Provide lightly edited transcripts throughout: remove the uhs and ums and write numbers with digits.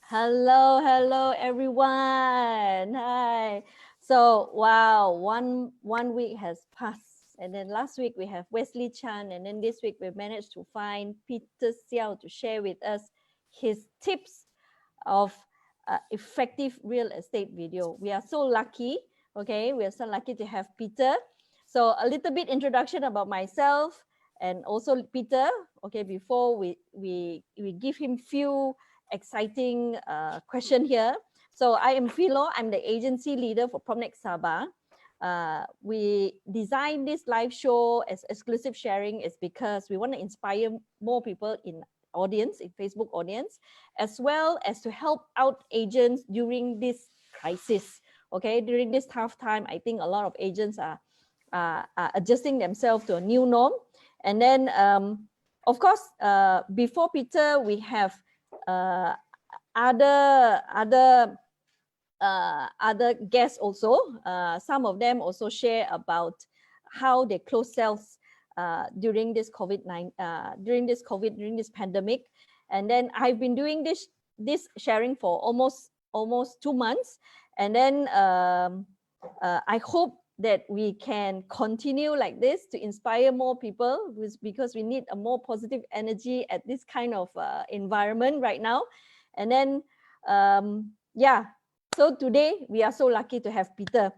Hello, everyone. Hi. So, wow, one week has passed. And then last week we have Wesley Chan. And then this week we managed to find Peter Seow to share with us his tips of effective real estate video. We are so lucky. Okay, we are so lucky to have Peter. So a little bit introduction about myself and also Peter. Okay, before we give him few exciting question here. So I am Philo. I'm the agency leader for PropNex Sabah. We designed this live show as exclusive sharing is because we want to inspire more people in audience, in Facebook audience, as well as to help out agents during this crisis. Okay, during this tough time, I think a lot of agents are adjusting themselves to a new norm. And then, of course, before Peter, we have other guests also. Some of them also share about how they close sales during this during this pandemic. And then I've been doing this sharing for almost 2 months. And then I hope that we can continue like this to inspire more people, because we need a more positive energy at this kind of environment right now. And then Yeah, so today we are so lucky to have Peter.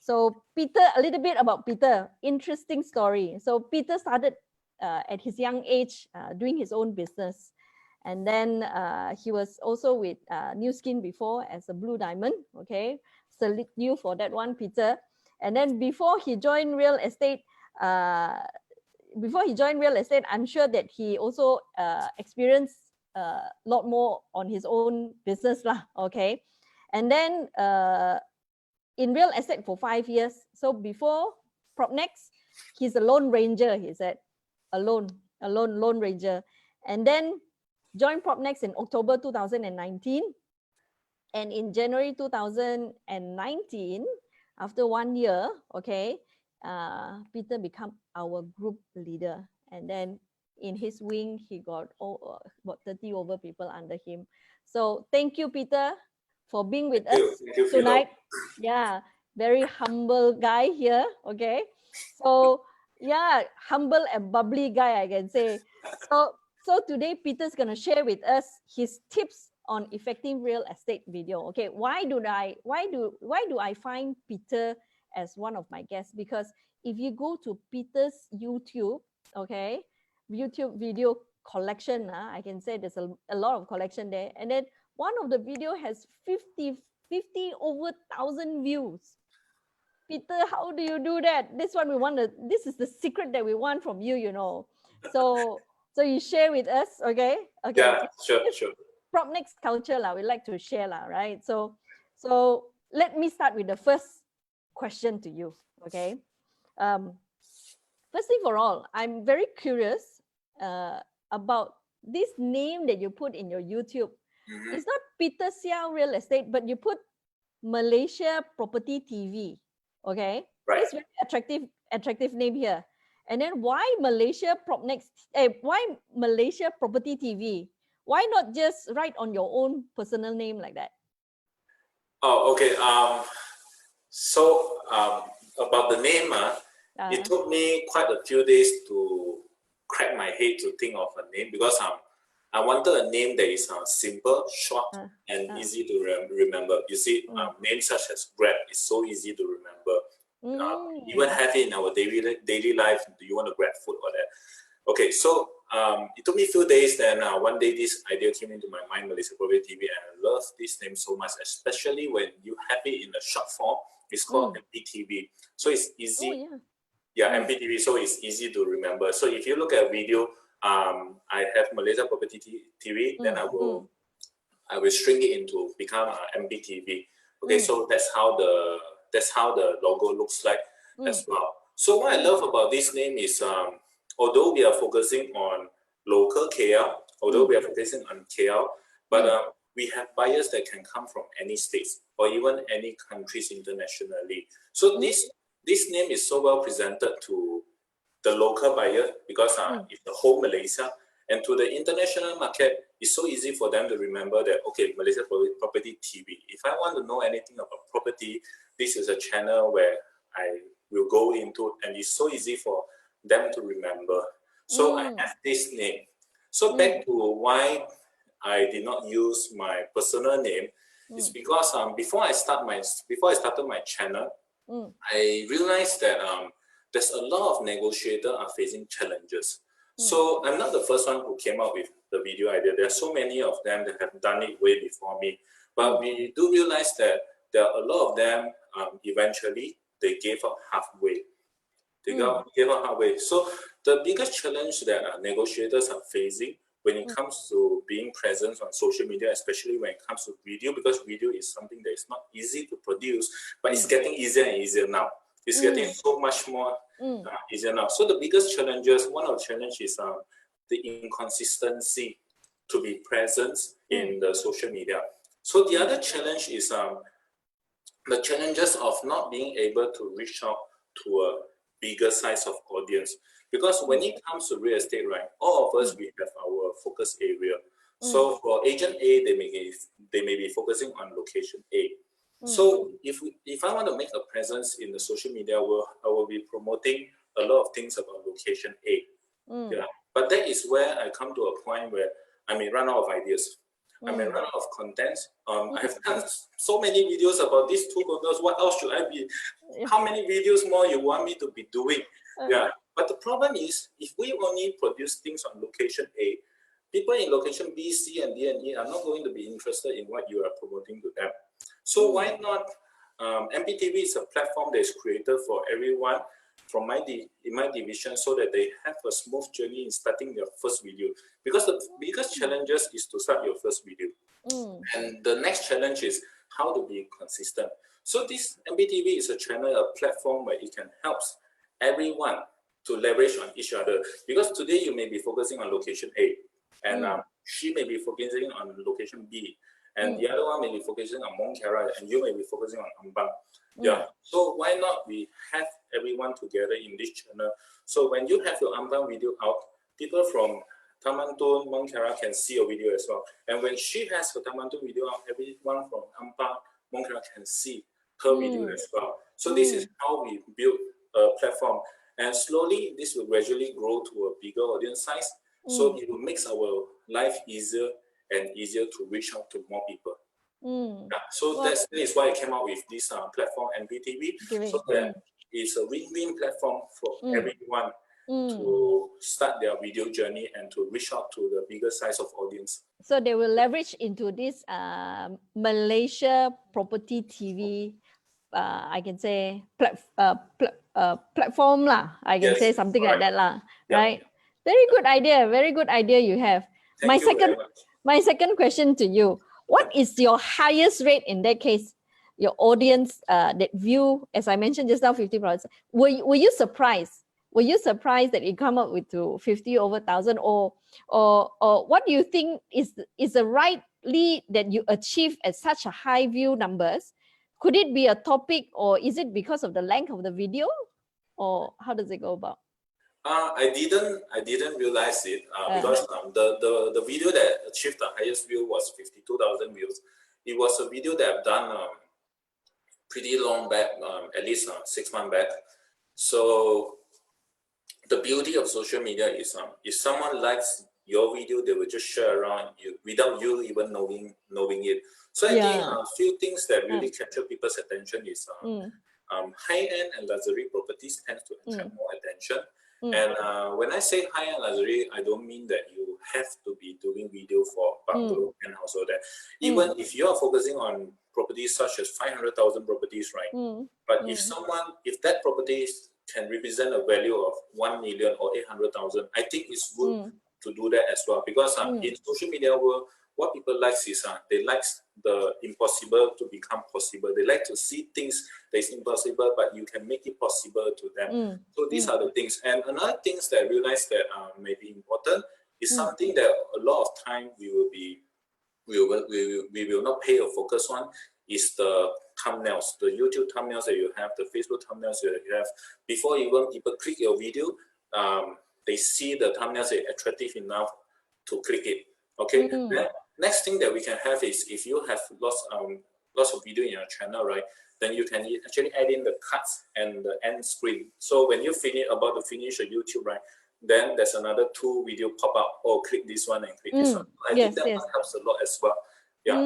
So Peter, a little bit about Peter, interesting story. So Peter started at his young age doing his own business. And then he was also with New Skin before as a Blue Diamond. Okay, salute you for that one, Peter. And then before he joined real estate, I'm sure that he also experienced a lot more on his own business lah. Okay, and then in real estate for 5 years. So before PropNex, he's a lone ranger. He said, a lone ranger, and then joined PropNex in October 2019. And in January 2019, after 1 year, okay, Peter became our group leader. And then in his wing, he got about 30 over people under him. So thank you, Peter, for being with us tonight. Yeah, very humble guy here, okay? So yeah, humble and bubbly guy, I can say. So today, Peter's gonna share with us his tips on effective real estate video. Okay, why do I find Peter as one of my guests? Because if you go to Peter's YouTube, okay, YouTube video collection, I can say there's a lot of collection there, and then one of the video has 50 over 1,000 views. Peter, how do you do that? This is the secret that we want from you, you know. So you share with us, okay? Okay. Yeah, sure. PropNex culture we like to share right? So let me start with the first question to you, okay? First thing for all, I'm very curious about this name that you put in your YouTube. It's not Peter Seow Real Estate, but you put Malaysia Property TV. Okay, right. It's very attractive name here. And then why Malaysia PropNex? Why Malaysia Property TV? Why not just write on your own personal name like that? Oh, okay. So about the name, it took me quite a few days to crack my head to think of a name, because I wanted a name that is simple, short, and easy to remember. You see, names such as Grab is so easy to remember. Even have it in our daily life. Do you want to grab food or that? Okay, so it took me a few days. Then one day this idea came into my mind, Malaysia Property TV, and I love this name so much, especially when you have it in a short form. It's called MPTV, so it's easy. MPTV, so it's easy to remember. So if you look at a video, I have Malaysia Property TV, then I will shrink it into become MPTV. Okay, so that's how the logo looks like as well. So what I love about this name is, although we are focusing on local KL, but we have buyers that can come from any states or even any countries internationally. So this name is so well presented to the local buyer, because it's the whole Malaysia, and to the international market, it's so easy for them to remember that, okay, Malaysia Property TV. If I want to know anything about property, this is a channel where I will go into, and it's so easy for them to remember. So I have this name. So back to why I did not use my personal name, is because before I started my channel, I realized that there's a lot of negotiators are facing challenges. So I'm not the first one who came up with the video idea. There are so many of them that have done it way before me. But we do realize that there are a lot of them, eventually, they gave up halfway. Gave up halfway. So the biggest challenge that negotiators are facing when it comes to being present on social media, especially when it comes to video, because video is something that is not easy to produce, but it's getting easier and easier now. It's getting so much more easier now. So the biggest challenges, one of the challenges is the inconsistency to be present in the social media. So the other challenge is the challenges of not being able to reach out to a bigger size of audience. Because when it comes to real estate, right, all of us, we have our focus area. So for agent A, they may be focusing on location A. So if I want to make a presence in the social media world, I will be promoting a lot of things about location A. But that is where I come to a point where I may run out of ideas. I may run out of content. I have done so many videos about these two hotels. What else should I be? How many videos more you want me to be doing? Yeah. But the problem is, if we only produce things on location A, people in location B, C, and D, and E are not going to be interested in what you are promoting to them. So why not? MPTV is a platform that is created for everyone from in my division, so that they have a smooth journey in starting their first video. Because the biggest challenges is to start your first video. And the next challenge is how to be consistent. So this MPTV is a channel, a platform where it can help everyone to leverage on each other. Because today you may be focusing on location A, and she may be focusing on location B, and the other one may be focusing on Mont Kiara, and you may be focusing on Ambang. Yeah. So why not we have everyone together in this channel? So when you have your Ambang video out, people from Taman Tun, Mont Kiara can see your video as well. And when she has her Taman Tun video out, everyone from Ambang, Mont Kiara can see her video as well. So this is how we build a platform. And slowly, this will gradually grow to a bigger audience size. So it will make our life easier and easier to reach out to more people. Yeah, so that is why I came out with this platform, MPTV, so that it's a win-win platform for everyone to start their video journey and to reach out to the bigger size of audience. So they will leverage into this Malaysia property TV, I can say platform lah. I can say something like that lah, right? Very good idea. Very good idea you have. Thank you very much. My second question to you: what is your highest rate in that case? Your audience that view, as I mentioned just now, 50%. Were you surprised? Were you surprised that it come up with to 50 over 1,000, or what do you think is the rightly that you achieve at such a high view numbers? Could it be a topic, or is it because of the length of the video, or how does it go about? I didn't realize it because the video that achieved the highest view was 52,000 views. It was a video that I've done pretty long back, at least 6 months back. So the beauty of social media is if someone likes your video, they will just share around you without you even knowing it. So I think a few things that really capture people's attention is high-end and luxury properties tend to attract more attention. And when I say high-end luxury, I don't mean that you have to be doing video for bungalow and house or that. Even if you are focusing on properties such as 500,000 properties, right? But if that property can represent a value of 1 million or 800,000, I think it's good to do that as well. Because in social media world, what people like is they like the impossible to become possible. They like to see things that is impossible, but you can make it possible to them. So these are the things. And another things that I realize that may be important is something that a lot of time we will not pay a focus on is the thumbnails, the YouTube thumbnails that you have, the Facebook thumbnails that you have. Before even people click your video, they see the thumbnails are attractive enough to click it. Okay. Then next thing that we can have is if you have lots of video in your channel, right? Then you can actually add in the cuts and the end screen. So when you about to finish a YouTube, right? Then there's another 2 video pop up. Oh, click this one and click this one. I think that one helps a lot as well. Yeah.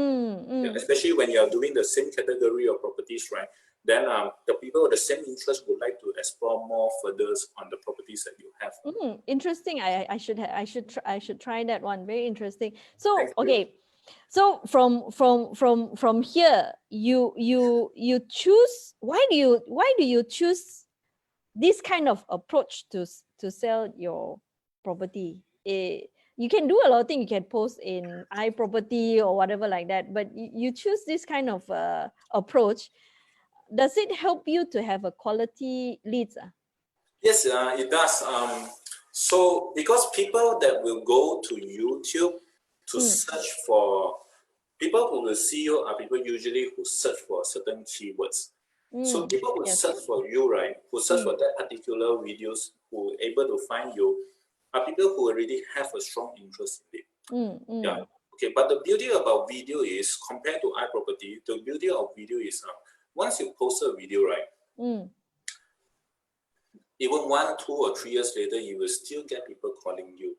Especially when you are doing the same category of properties, right? Then the people with the same interest would like to explore more further on the properties that you have. Interesting. I should try that one. Very interesting. So okay, so from here, you choose. Why do you choose this kind of approach to sell your property? You can do a lot of things. You can post in iProperty or whatever like that, but you choose this kind of approach. Does it help you to have a quality leads? Yes, it does. So because people that will go to YouTube to search for, people who will see you are people usually who search for certain keywords. So people who search for you, right, who search for that particular videos, who are able to find you, are people who already have a strong interest in it. Yeah. Okay, but the beauty about video is, compared to iProperty, the beauty of video is once you post a video, right, even 1, 2, or 3 years later, you will still get people calling you.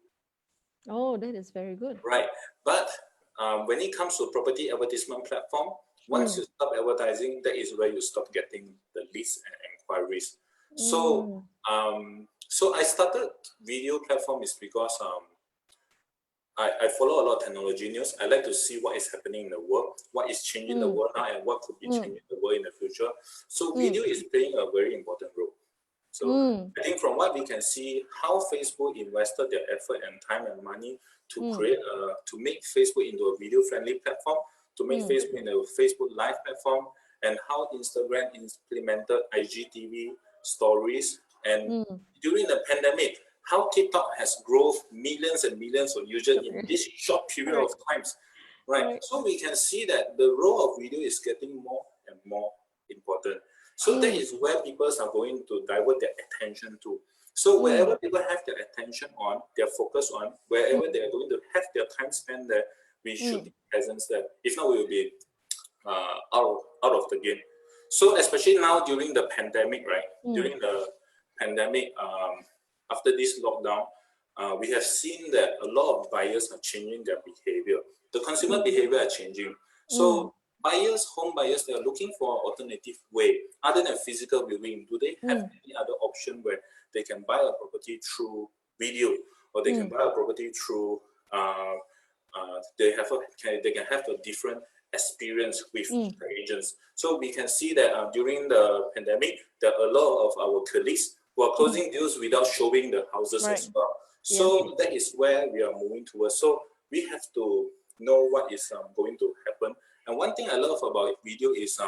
Oh, that is very good. Right, but when it comes to property advertisement platform, once you stop advertising, that is where you stop getting the leads and inquiries. So, so I started video platform is because I follow a lot of technology news. I like to see what is happening in the world, what is changing the world now, and what could be changing the world in the future. So video is playing a very important role. So I think from what we can see, how Facebook invested their effort and time and money to create to make Facebook into a video friendly platform, to make Facebook into a Facebook live platform, and how Instagram implemented IGTV stories, and during the pandemic, how TikTok has grown millions and millions of users in this short period of times, right? So we can see that the role of video is getting more and more important. So that is where people are going to divert their attention to. So wherever people have their attention on, their focus on, wherever they are going to have their time spent there, we should be present there. If not, we will be out of the game. So especially now during the pandemic, right? During the pandemic, after this lockdown, we have seen that a lot of buyers are changing their behavior. The consumer behavior are changing. So buyers, home buyers, they are looking for an alternative way other than physical viewing. Do they have any other option where they can buy a property through video, or they can buy a property through they can have a different experience with the agents. So we can see that during the pandemic, there are a lot of our colleagues who are closing deals without showing the houses as well. So that is where we are moving towards. So we have to know what is going to happen. And one thing I love about video is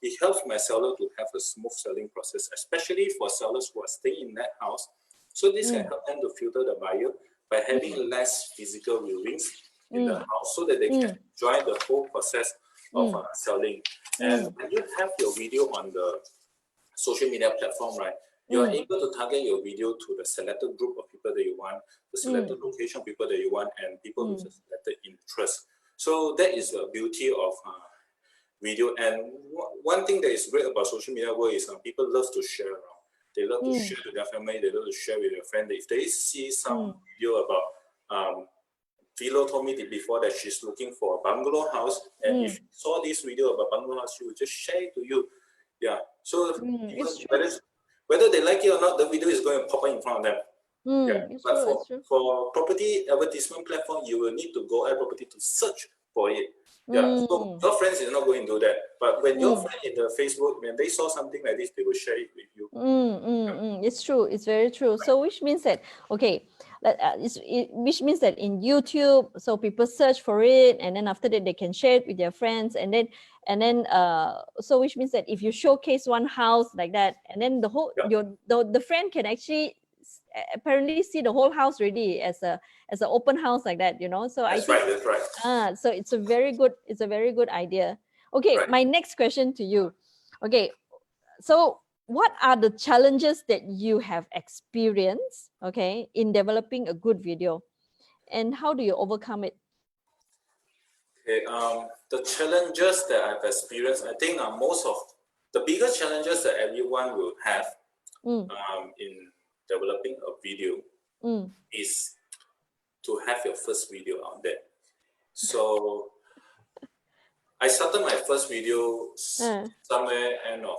it helps my seller to have a smooth selling process, especially for sellers who are staying in that house. So this can help them to filter the buyer by having less physical viewings in the house, so that they can enjoy the whole process of selling. And when you have your video on the social media platform, right, you are able to target your video to the selected group of people that you want, the selected location people that you want, and people with a selected interest. So that is the beauty of video. And one thing that is great about social media world is people love to share around. They love to share to their family. They love to share with their friends. If they see some video about Philo told me before that she's looking for a bungalow house, and if you saw this video about bungalow house, she will just share it to you. Yeah. So whether they like it or not, the video is going to pop up in front of them. But for property advertisement platform, you will need to go property to search for it. So your friends is not going to do that. But when your friend in the Facebook, when they saw something like this, they will share it with you. It's true. It's very true. So which means that, okay, which means that in YouTube, so people search for it, and then after that they can share it with their friends, and then so which means that if you showcase one house like that, and then the whole the friend can actually apparently see the whole house really as an open house like that, you know. So that's right. So it's a very good idea. Okay, my next question to you. Okay, so what are the challenges that you have experienced, okay, in developing a good video, and how do you overcome it? Okay, the challenges that I've experienced, I think most of the biggest challenges that everyone will have in developing a video is to have your first video out there. So I started my first video somewhere end of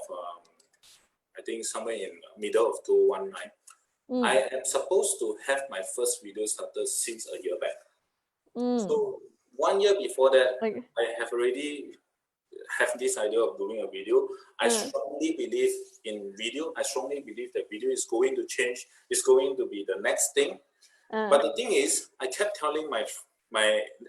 I think somewhere in middle of 2019. I am supposed to have my first video started since a year back. So 1 year before that, I have already have this idea of doing a video. I strongly believe in video. I strongly believe that video is going to change. It's going to be the next thing. But the thing is, I kept telling my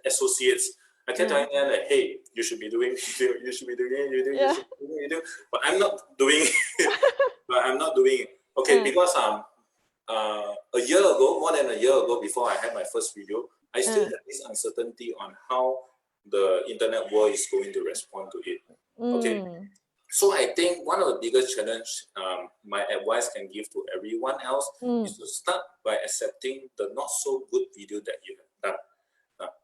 associates, I kept telling them that, hey, you should be doing video, you should be doing video, you should be doing video. But I'm not doing it. Okay, because a year ago, more than a year ago, before I had my first video, I still have this uncertainty on how the internet world is going to respond to it. Okay, so I think one of the biggest challenge my advice can give to everyone else is to start by accepting the not so good video that you have done.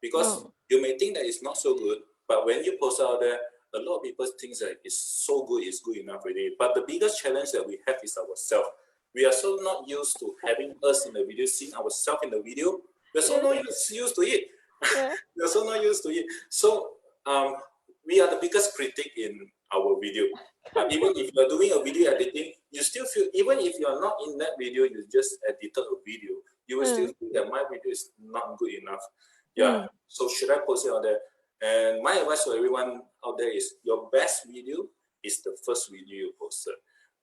Because you may think that it's not so good, but when you post out there, a lot of people think that it's so good, it's good enough already. But the biggest challenge that we have is ourselves. We are so not used to having us in the video, seeing ourselves in the video. We're so not used to it. We're also not used to it. So we are the biggest critic in our video. Even if you're doing a video editing, you still feel, even if you're not in that video, you just edited a video, you will still feel that my video is not good enough. Yeah. So should I post it out there? And my advice for everyone out there is your best video is the first video you posted.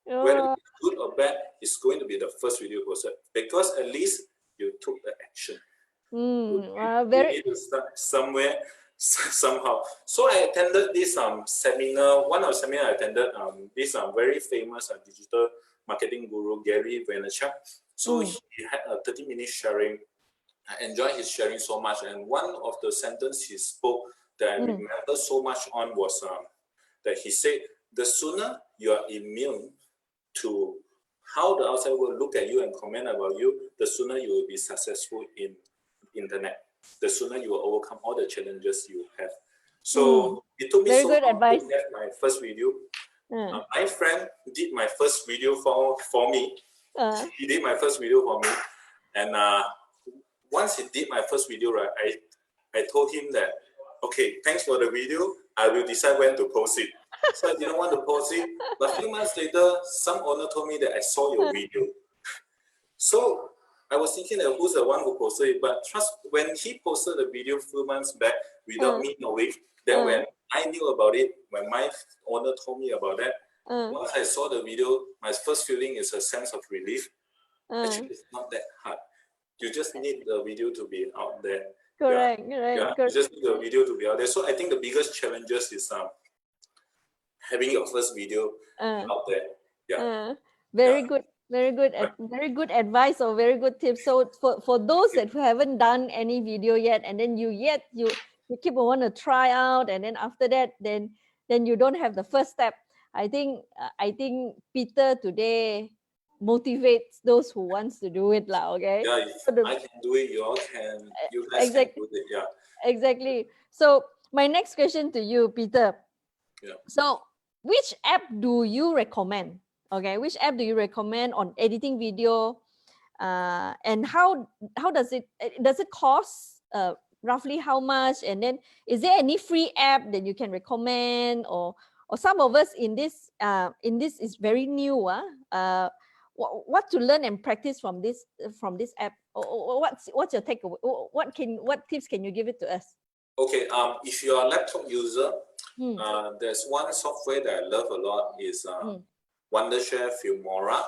Whether it's good or bad, it's going to be the first video you posted, because at least you took the action. You need to start somewhere, somehow. So I attended this seminar. One of the seminar I attended, this very famous digital marketing guru, Gary Vaynerchuk. So he had a 30-minute sharing. I enjoyed his sharing so much. And one of the sentences he spoke that I remember so much on was that he said, the sooner you are immune to how the outside world look at you and comment about you, the sooner you will be successful in internet. The sooner you will overcome all the challenges you have. So it took me very so good long advice. to get my first video. My friend did my first video for me. He did my first video for me. And once he did my first video, right, I told him that, okay, thanks for the video. I will decide when to post it. So I didn't want to post it. But a few months later, some owner told me that I saw your video. So I was thinking that who's the one who posted it, but trust, when he posted the video a few months back without me knowing, then when I knew about it, when my owner told me about that, once I saw the video, my first feeling is a sense of relief. Actually, it's not that hard. You just need the video to be out there. Correct. You just need the video to be out there. So I think the biggest challenges is having your first video out there. Very good. Very good advice or very good tips. So for those that who haven't done any video yet, and then you keep on want to try out, and then after that, then you don't have the first step. I think Peter today motivates those who wants to do it, lah. Okay. Yeah, if I can do it, you all can. You guys can do it. Yeah. Exactly. So my next question to you, Peter. Yeah. So which app do you recommend? Okay, which app do you recommend on editing video, and how does it cost, roughly how much, and then is there any free app that you can recommend, or some of us in this is very new, what to learn and practice from this app, or what's your takeaway? What tips can you give it to us? Okay, if you are a laptop user, there's one software that I love a lot is Wondershare Filmora.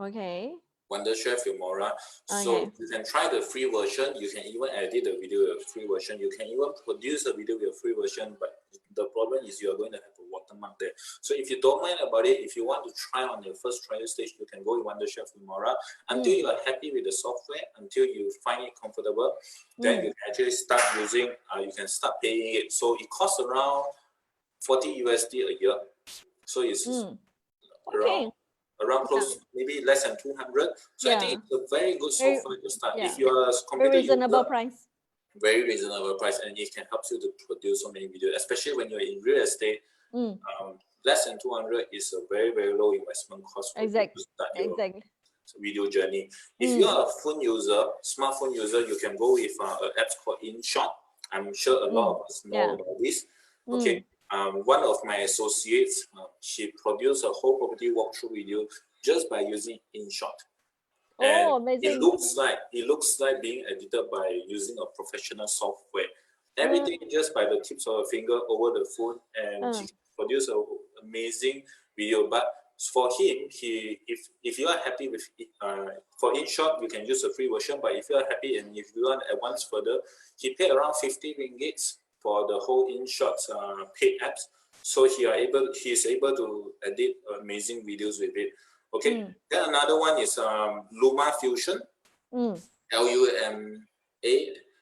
Okay. Wondershare Filmora. So you can try the free version. You can even edit the video with a free version. You can even produce a video with a free version, but the problem is you are going to have a watermark there. So if you don't mind about it, if you want to try on your first trial stage, you can go with Wondershare Filmora until you are happy with the software, until you find it comfortable. Then you can actually start using. You can start paying it. So it costs around 40 USD a year. So it's around close, maybe less than 200. So I think it's a very good software to start. If you are a computer very reasonable user, price. Very reasonable price, and it can help you to produce so many videos, especially when you're in real estate. Less than 200 is a very, very low investment cost for you to start your video journey. If you are a phone user, smartphone user, you can go with an app called InShot. I'm sure a lot of us know about this. Okay. One of my associates, she produced a whole property walkthrough video just by using InShot. And amazing. It looks like being edited by using a professional software. Everything just by the tips of a finger over the phone, and she produced an amazing video. But for him, if you are happy with it, for InShot, you can use a free version. But if you are happy and if you want to advance further, he paid around 50 ringgit for the whole InShot paid apps. So he is able to edit amazing videos with it. Okay. Then another one is Luma Fusion. LUMA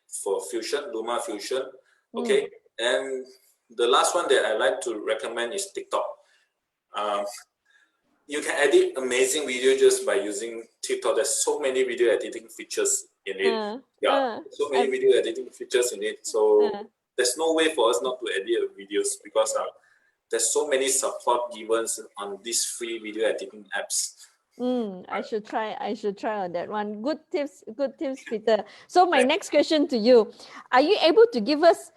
for Fusion, Luma Fusion. Okay. And the last one that I like to recommend is TikTok. You can edit amazing video just by using TikTok. There's so many video editing features in it. So many video editing features in it. So there's no way for us not to edit videos, because there's so many support given on these free video editing apps. I should try. I should try on that one. Good tips, Peter. So my next question to you: are you able to give us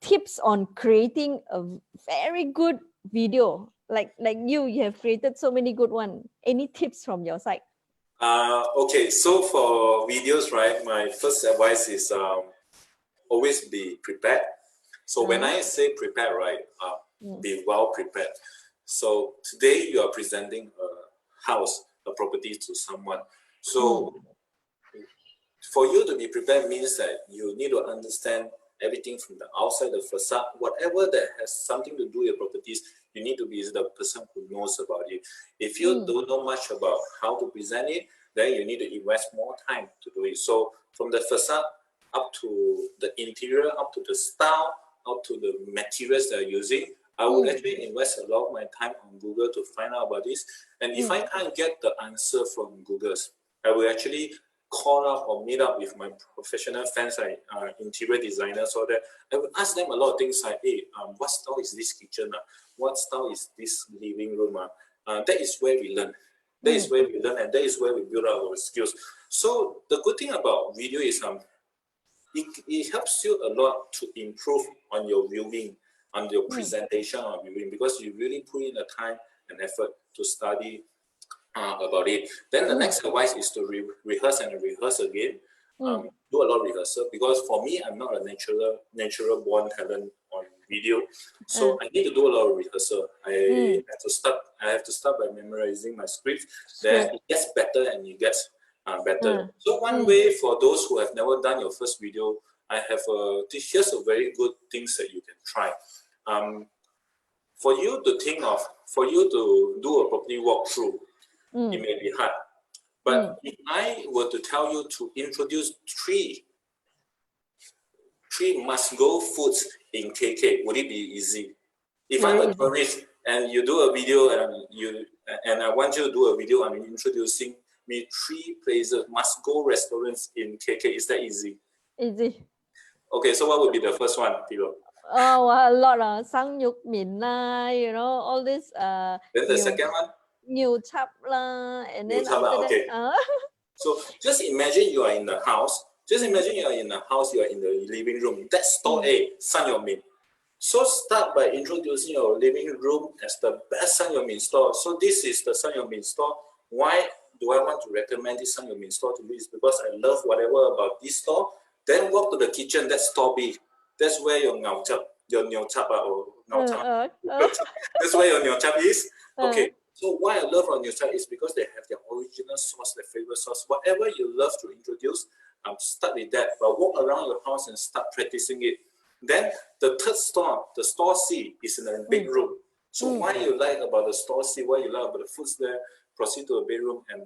tips on creating a very good video? Like you have created so many good one. Any tips from your side? Okay, so for videos, right, my first advice is always be prepared. So when I say prepared, right, be well prepared. So today you are presenting a house, a property to someone. So for you to be prepared means that you need to understand everything from the outside, the facade, whatever that has something to do with properties, you need to be the person who knows about it. If you don't know much about how to present it, then you need to invest more time to do it. So from the facade up to the interior, up to the style, up to the materials they're using, I would actually invest a lot of my time on Google to find out about this. And if I can't get the answer from Google, I will actually call up or meet up with my professional friends like interior designers, or that I would ask them a lot of things like, hey, what style is this kitchen? What style is this living room? That is where we learn. That is where we learn, and that is where we build our skills. So the good thing about video is it helps you a lot to improve on your viewing, on your presentation on viewing, because you really put in the time and effort to study about it. Then the next advice is to rehearse and rehearse again. Do a lot of rehearsal, because for me, I'm not a natural born talent on video, so I need to do a lot of rehearsal. I have to start by memorizing my script. Then it gets better and it gets better. So one way for those who have never done your first video, I have here's a very good things that you can try. For you to do a property walkthrough, it may be hard. But if I were to tell you to introduce three must-go foods in KK, would it be easy? If I'm a tourist and you do a video and I want you to do a video and introducing me 3 places, must-go restaurants in KK, is that easy? Easy. Okay, so what would be the first one, Philo? Oh, a lot of sang nhục mìn la, all this. Then the second one? Nhiều chap la, and then after that. Okay. So just imagine you are in the house. You are in the living room. That's store A, Sang Yok Min. So start by introducing your living room as the best Sang Yok Min store. So this is the Sang Yok Min store. Why do I want to recommend this Sang Yok Min store to you? Is because I love whatever about this store. Then walk to the kitchen. That's store B. That's where your ngao chap or ngao chap. That's where your ngao chap is. Okay. So why I love our news is because they have their original sauce, their favorite sauce. Whatever you love to introduce, start with that. But walk around your house and start practicing it. Then the third store, the store C, is in the bedroom. So why you like about the store C, what you like about the foods there, proceed to a bedroom and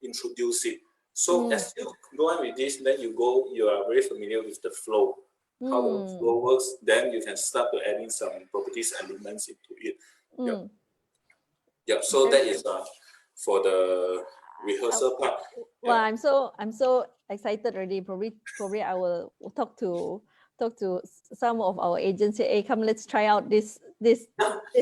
introduce it. So as you go on with this, then you are very familiar with the flow. How the flow works, then you can start to adding some properties elements into it. Yeah, so that is for the rehearsal part. Well, I'm so excited already. Probably I will talk to some of our agents. Say, hey, come, let's try out this.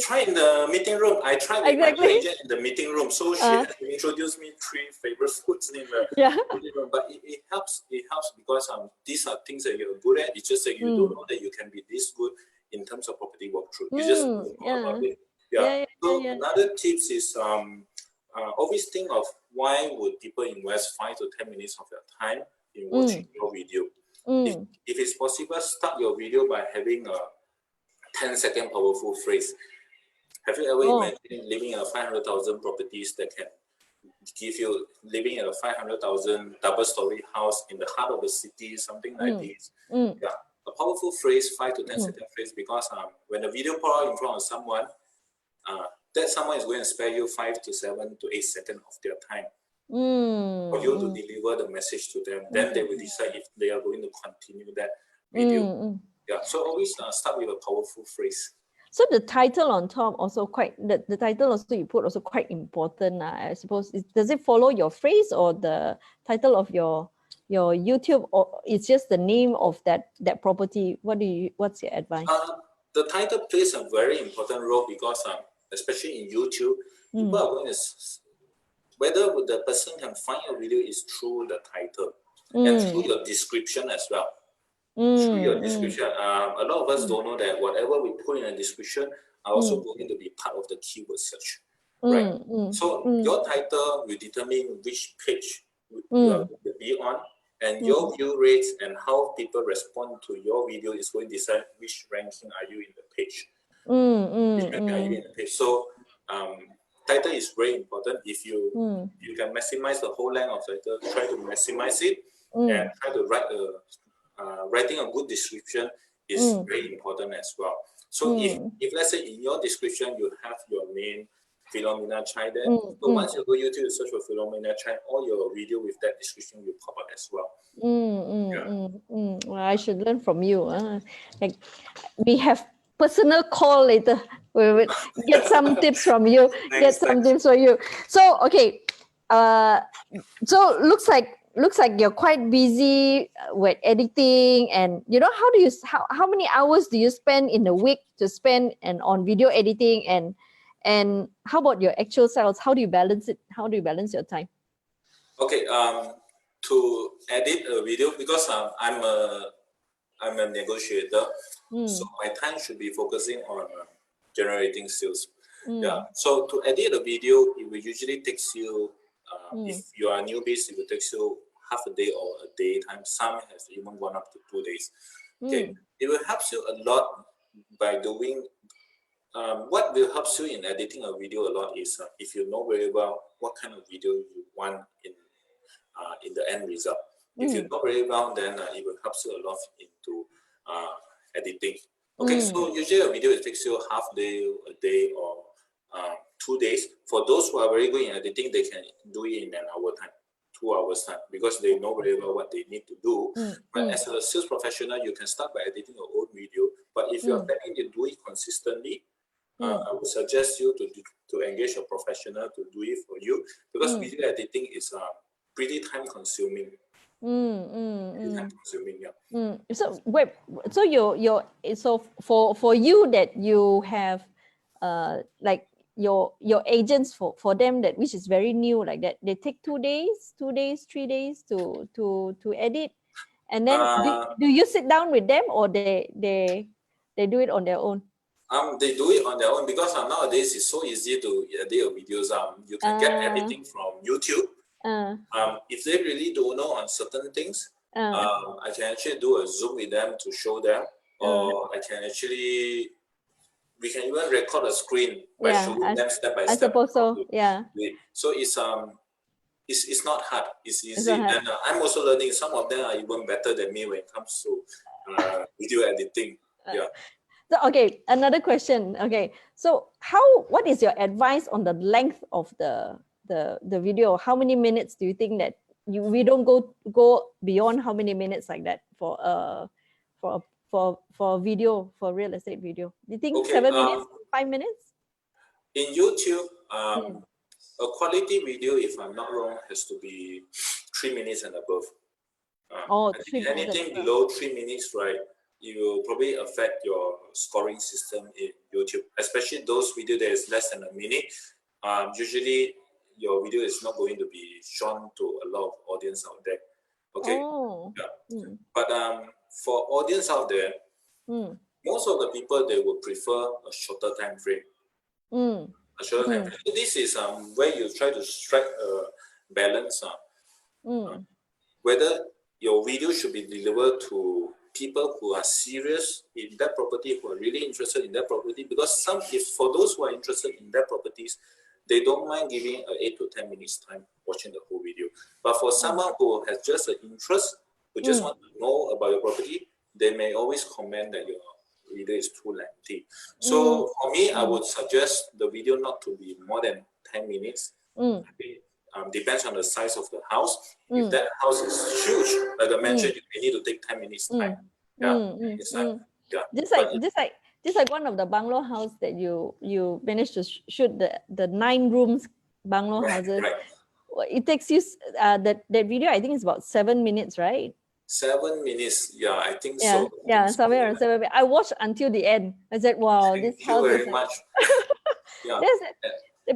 Try in the meeting room. I tried with my agent in the meeting room. So she has introduced me 3 favorite foods in the meeting room. But it helps. It helps because these are things that you're good at. It's just that you don't know that you can be this good in terms of property walkthrough. You just don't know about it. So another tips is always think of why would people invest 5 to 10 minutes of their time in watching your video. If it's possible, start your video by having a 10-second powerful phrase. Have you ever imagined living in a 500,000 properties that can give you living in a 500,000 double-story house in the heart of the city, something like this? Yeah, a powerful phrase, 5 to 10-second phrase, because when the video pour out in front of someone, that someone is going to spare you 5 to 7 to 8 seconds of their time for you to deliver the message to them. Then they will decide if they are going to continue that video. Yeah, so always start with a powerful phrase. So the title on top also quite, the title also you put also quite important, I suppose. Does it follow your phrase or the title of your YouTube, or it's just the name of that property? What's your advice? The title plays a very important role because especially in YouTube, people are going to whether the person can find your video is through the title and through your description as well. Through your description, a lot of us don't know that whatever we put in a description are also going to be part of the keyword search, right? So your title will determine which page you are going to be on, and your view rates and how people respond to your video is going to decide which ranking are you in the page. Which ranking are you in the page? So title is very important. If you can maximize the whole length of title, try to maximize it and try to write writing a good description is very important as well. So if let's say in your description you have your name, Philomena Chai there, so once you go YouTube, you search for Philomena Chai, all your video with that description will pop up as well. Well, I should learn from you. Like we have personal call later. We will get some tips from you. Tips from you. So okay, so looks like you're quite busy with editing, and how many hours do you spend in a week to spend on video editing, and how about your actual sales? How do you balance it? How do you balance your time? Okay, to edit a video, because I'm a negotiator, so my time should be focusing on generating sales. Yeah. So to edit a video, it will usually takes you, if you are a newbie, it will take you half a day or a day time. Some has even gone up to 2 days. Okay. It will help you a lot by doing. What will help you in editing a video a lot is if you know very well what kind of video you want in the end result. If you know very well, then it will help you a lot into editing. Okay, so usually a video it takes you half day, a day, or 2 days. For those who are very good in editing, they can do it in an hour time, 2 hours time, because they know very well what they need to do. But as a sales professional, you can start by editing your own video. But if you're planning to do it consistently, I would suggest you to engage a professional to do it for you, because video editing is pretty time consuming. Time consuming, yeah. So wait, so so for you that you have like your agents for them, that which is very new like that, they take 2 days, 3 days to edit, and then do you sit down with them, or they do it on their own? They do it on their own, because nowadays it's so easy to edit your videos. You can get everything from YouTube. If they really don't know on certain things, I can actually do a Zoom with them to show them, or we can even record a screen by showing them step by step. I suppose so. Yeah. So it's not hard. It's easy, and I'm also learning. Some of them are even better than me when it comes to video editing. Yeah. So, okay, another question. Okay, so what is your advice on the length of the video? How many minutes do you think that we don't go beyond how many minutes like that for video, for real estate video? Do you think 7 minutes, 5 minutes? In YouTube, a quality video, if I'm not wrong, has to be 3 minutes and above. Anything below 3 minutes, right? It will probably affect your scoring system in YouTube, especially those videos that is less than a minute. Usually, your video is not going to be shown to a lot of audience out there. Okay. But for audience out there, most of the people, they will prefer a shorter time frame. A shorter time frame. So this is where you try to strike a balance. Whether your video should be delivered to people who are serious in that property, who are really interested in that property, because for those who are interested in that properties, they don't mind giving 8 to 10 minutes time watching the whole video. But for someone who has just an interest, who just want to know about your property, they may always comment that your video is too lengthy. So for me, I would suggest the video not to be more than 10 minutes. Depends on the size of the house. If that house is huge, like I mentioned, you may need to take 10 minutes time. Just like one of the bungalow house that you managed to shoot, the 9 rooms bungalow houses. It takes you that video, I think it's about 7 minutes, right? 7 minutes, yeah, I think so. Yeah, somewhere around 7 minutes. I watched until the end. I said, wow, this house very much.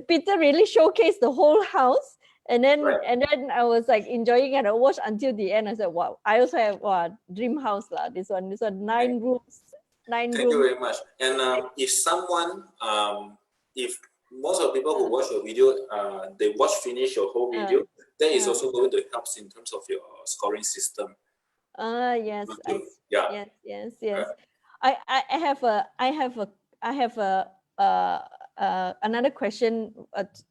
Peter really showcased the whole house. And then Right. I was like enjoying it. And I watched until the end. I said, wow, I also have dream house lah. This one 9 rooms, 9 Thank you rooms. very much. And if someone, if most of the people who watch your video, they finish your whole video, that is also going to help in terms of your scoring system. Yes, Yeah. yes. I have another question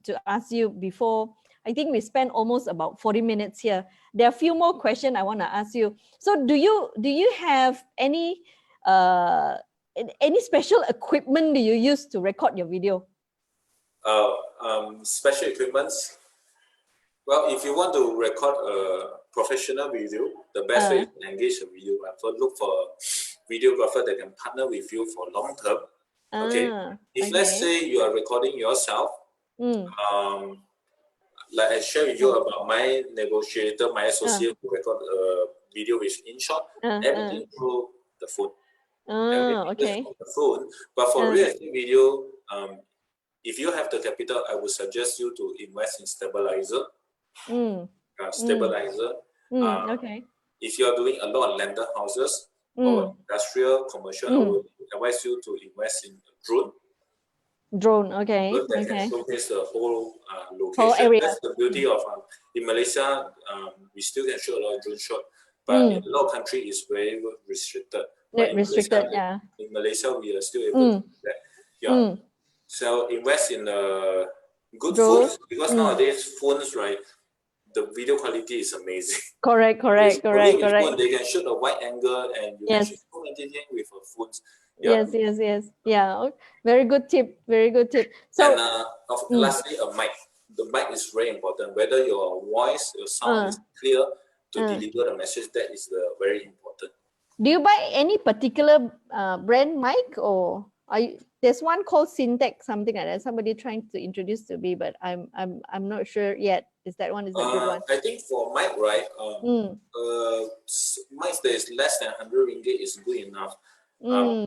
to ask you before. I think we spent almost about 40 minutes here. There are a few more questions I want to ask you. So do you have any special equipment do you use to record your video? Special equipments. Well, if you want to record a professional video, the best way is to engage a videographer. Look for a videographer that can partner with you for long term. Okay. If let's say you are recording yourself, like I share with you about my negotiator, my associate who record a video with InShot, everything through the phone. Everything from the phone. But for real estate video, if you have the capital, I would suggest you to invest in stabilizer. If you are doing a lot of landed houses or industrial, commercial, I would advise you to invest in a drone. Okay. That can showcase the whole location. That's the beauty of in Malaysia. We still can shoot a lot of drone shot, but in a lot of countries it's very restricted. But in Malaysia, we are still able to do that. Yeah. So invest in good phones, because nowadays phones, right, the video quality is amazing. Correct. Phone, they can shoot a wide angle and you can shoot so many things with a phone. Yes. Yeah. Very good tip. So, and lastly, a mic. The mic is very important. Whether your voice, your sound is clear to deliver the message, that is very important. Do you buy any particular brand mic, or there's one called Syntec, something like that? Somebody trying to introduce to me, but I'm not sure yet. Is that one? Is that a good one? I think for mic, right? Mic that is less than 100 ringgit is good enough.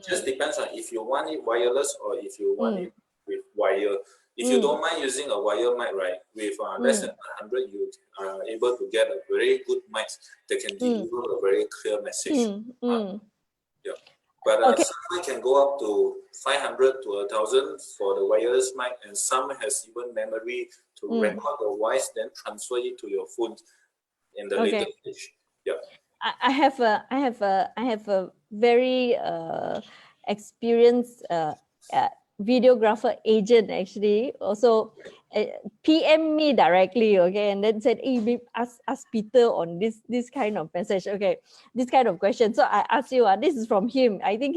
Just depends on if you want it wireless or if you want it with wire. If you don't mind using a wire mic, right, with less than 100, you are able to get a very good mic that can deliver a very clear message. But some mic can go up to 500 to 1,000 for the wireless mic, and some has even memory to record the voice, then transfer it to your phone in the later stage. Yeah. I have a very experienced videographer agent actually also PM me directly, and then said, hey, ask Peter on this kind of message, this kind of question. So I asked you, this is from him. I think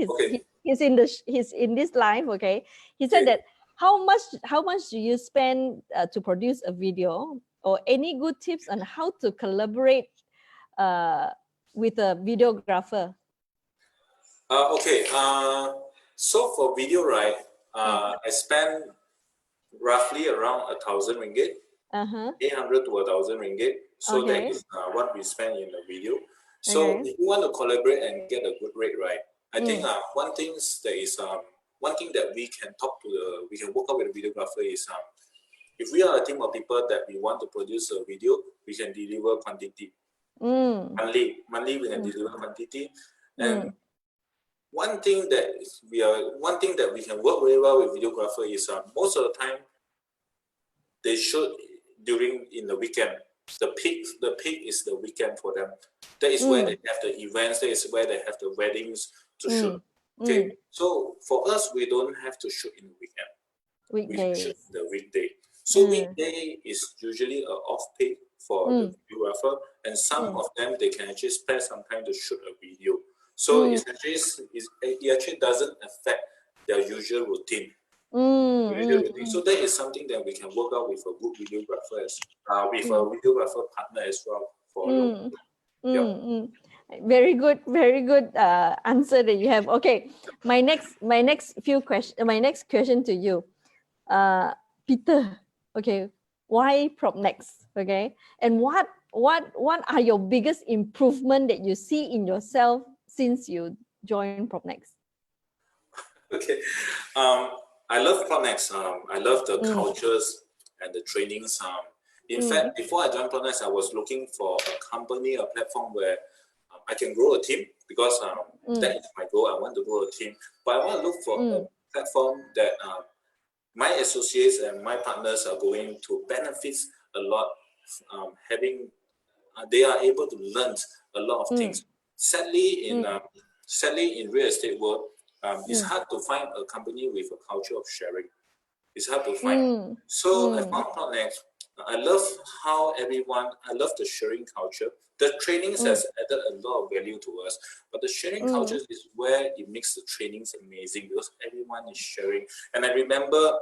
he's in this live. He said that how much do you spend to produce a video, or any good tips on how to collaborate with a videographer? So for video, right, I spend roughly around 1,000 ringgit, 800 to 1,000 ringgit. So that is what we spend in the video. So if you want to collaborate and get a good rate, right, I think one thing that we can we can work out with the videographer is if we are a team of people that we want to produce a video, we can deliver quantity. Monthly we can deliver quantity. And one thing that we can work very well with videographer is most of the time they shoot in the weekend. The peak is the weekend for them. That is where they have the events. That is where they have the weddings to shoot. So for us, we don't have to shoot in the weekend. We shoot the weekday. So weekday is usually an off peak for the videographer, and some of them they can actually spare some time to shoot a video. So it actually doesn't affect their usual routine. So that is something that we can work out with a good videographer, with a videographer partner as well. For Very good answer that you have. My next question to you, Peter. Why PropNex? And what are your biggest improvement that you see in yourself since you joined PropNex? I love PropNex. I love the cultures and the trainings. In fact, before I joined PropNex, I was looking for a company, a platform where I can grow a team, because that is my goal. I want to grow a team, but I want to look for a platform that my associates and my partners are going to benefit a lot. Having They are able to learn a lot of things. Sadly, in real estate world, it's hard to find a company with a culture of sharing. It's hard to find. So I found PropNex. I love I love the sharing culture. The trainings has added a lot of value to us, but the sharing culture is where it makes the trainings amazing, because everyone is sharing. And I remember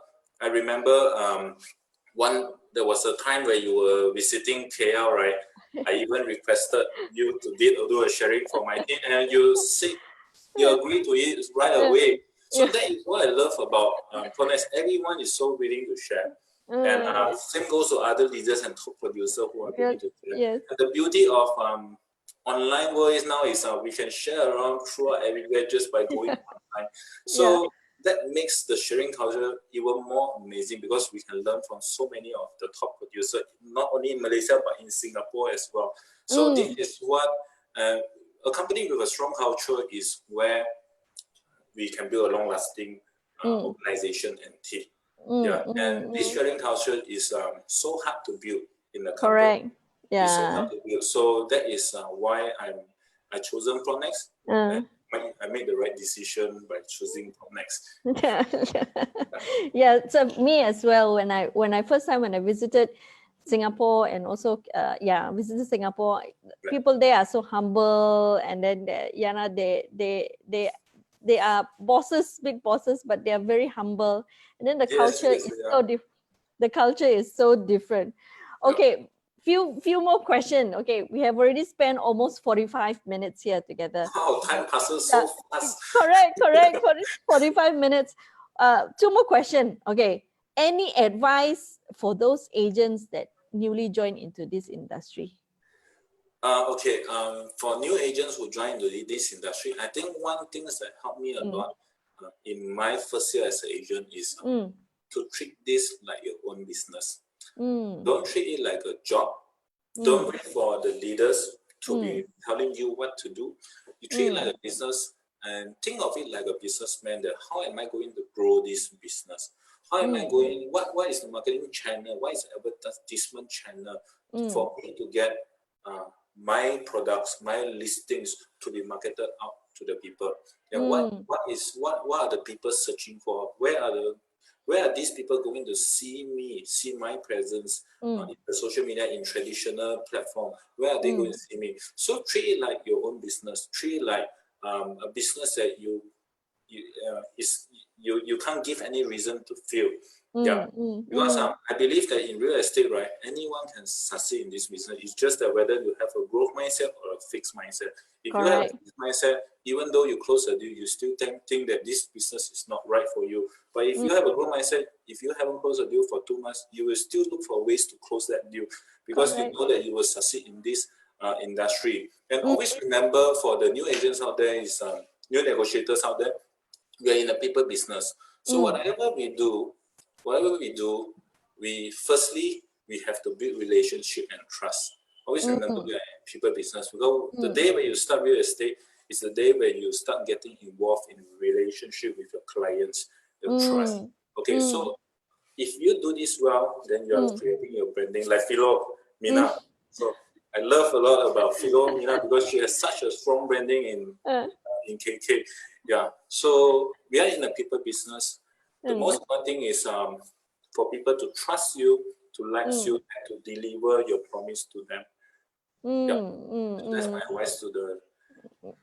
there was a time where you were visiting KL, right? I even requested you to do a sharing for my team, and you agreed to it right away. So that is what I love about PropNex. Everyone is so willing to share. And same goes to other leaders and top producers who are willing to share. Yes. And the beauty of online world is now we can share around throughout everywhere just by going online. So that makes the sharing culture even more amazing, because we can learn from so many of the top producers, not only in Malaysia but in Singapore as well. So this is what a company with a strong culture is where we can build a long-lasting organization and team. And this sharing culture is so hard to build in the company. Correct. Yeah. It's so hard to build. So that is why I chosen PropNex. I made the right decision by choosing PropNex. Yeah, so me as well. When I visited Singapore, and also visited Singapore, people there are so humble, and then they are bosses, big bosses, but they are very humble. And then the culture is so different. The culture is so different. Okay, few more questions. Okay, we have already spent almost 45 minutes here together. Wow, time passes so fast. Correct. 45 minutes. Two more questions. Okay, any advice for those agents that newly joined into this industry? For new agents who join into this industry, I think one thing that helped me a lot in my first year as an agent is to treat this like your own business. Don't treat it like a job. Don't wait for the leaders to be telling you what to do. You treat it like a business, and think of it like a businessman, that how am I going to grow this business? How am I going, what is the marketing channel? What is the advertisement channel for me to get my products, my listings to be marketed out to the people? And what are the people searching for? Where are these people going to see my presence in the social media, in traditional platform? Where are they going to see me? So treat it like your own business. Treat it like a business that you can't give any reason to fail. Because I believe that in real estate, right, anyone can succeed in this business. It's just that whether you have a growth mindset or a fixed mindset. If you have a fixed mindset, even though you close a deal, you still think that this business is not right for you. But if you have a growth mindset, if you haven't closed a deal for 2 months, you will still look for ways to close that deal, because you know that you will succeed in this industry. And always remember, for the new agents out there, new negotiators out there, we are in a people business. So whatever we do, we have to build relationship and trust. Always remember, we are in people business, because the day when you start real estate is the day when you start getting involved in relationship with your clients, your trust. Okay, so if you do this well, then you are creating your branding, like Philomena. So I love a lot about Philomena, because she has such a strong branding in KK. Yeah, so we are in a people business. The most important thing is for people to trust you, to like you, and to deliver your promise to them. That's my advice to the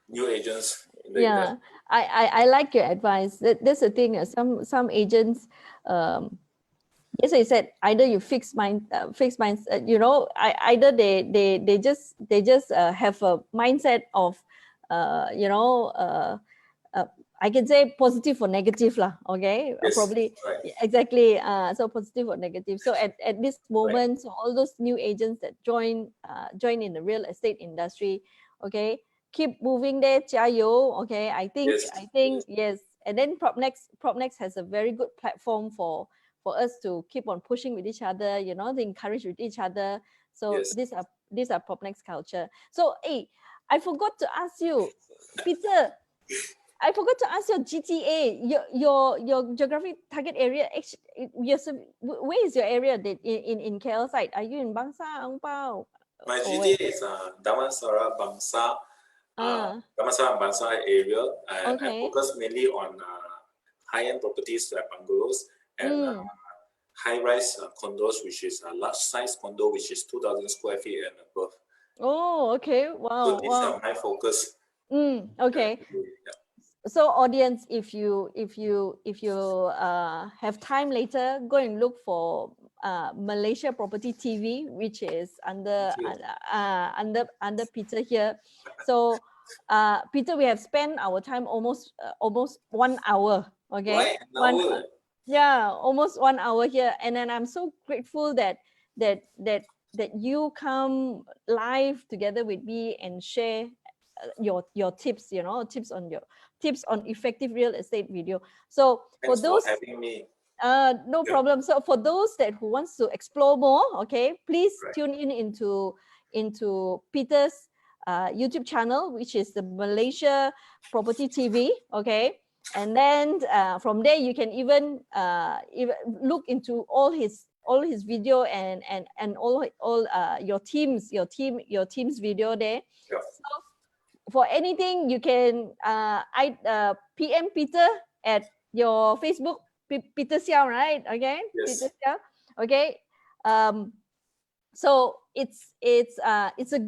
new agents in the industry. I like your advice. That's the thing. Some agents, yes, I said, either you fix mind, either they just have a mindset of, I can say positive or negative lah. Okay, yes, probably right. Exactly. So positive or negative. So at this moment, so all those new agents that join in the real estate industry, okay, keep moving there, 加油. Okay, I think yes, and then PropNex has a very good platform for us to keep on pushing with each other, you know, to encourage with each other. So Yes. these are PropNex culture. So hey, I forgot to ask you, Peter. I forgot to ask your GTA, your geographic target area. Where is your area in KL side? Are you in Bangsa, Angpao? My Or GTA is Damansara, Bangsa, Damansara and Bangsa area, and I okay. focus mainly on high-end properties like bungalows and high-rise condos, which is a large-size condo, which is 2,000 square feet and above. Oh, okay. Wow, So these wow. are my focus. Okay. Yeah. So audience, if you have time later, go and look for Malaysia Property TV, which is under Peter here. So Peter, we have spent our time almost 1 hour. Okay, Why? yeah, almost 1 hour here, and then I'm so grateful that you come live together with me and share your tips, you know, tips on effective real estate video. So Thanks for those, for having me. no problem. So for those that who wants to explore more, okay, please tune in into Peter's YouTube channel, which is the Malaysia Property TV, okay. And then from there you can even look into all his video and all your team's video there. Yeah. So for anything, you can PM Peter at your Facebook, Peter Seow, right? Okay, Yes. Peter Seow. Okay. So it's a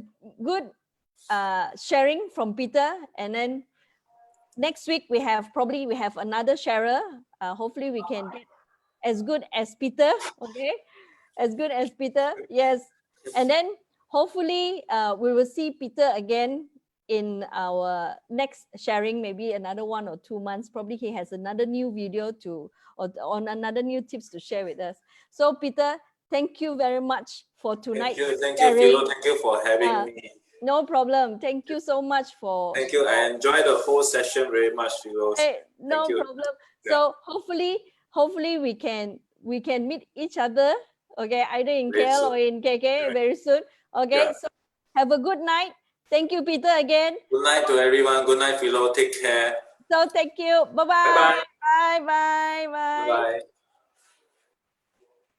good sharing from Peter, and then next week we have another sharer. Hopefully we can get as good as Peter. Okay, as good as Peter. Yes, and then hopefully we will see Peter again in our next sharing, maybe another 1 or 2 months. Probably he has another new video or on another new tips to share with us. So Peter, thank you very much for tonight. Thank you, Philo. Thank you for having me. No problem. Thank you so much for. Thank you. I enjoyed the whole session very much, Philo. Hey, no problem. So hopefully we can meet each other. Okay, either in KL or in KK very soon. Okay, so have a good night. Thank you, Peter, again. Good night to everyone. Good night, Philo. Take care. So thank you. Bye-bye. Bye-bye. Bye. Bye-bye.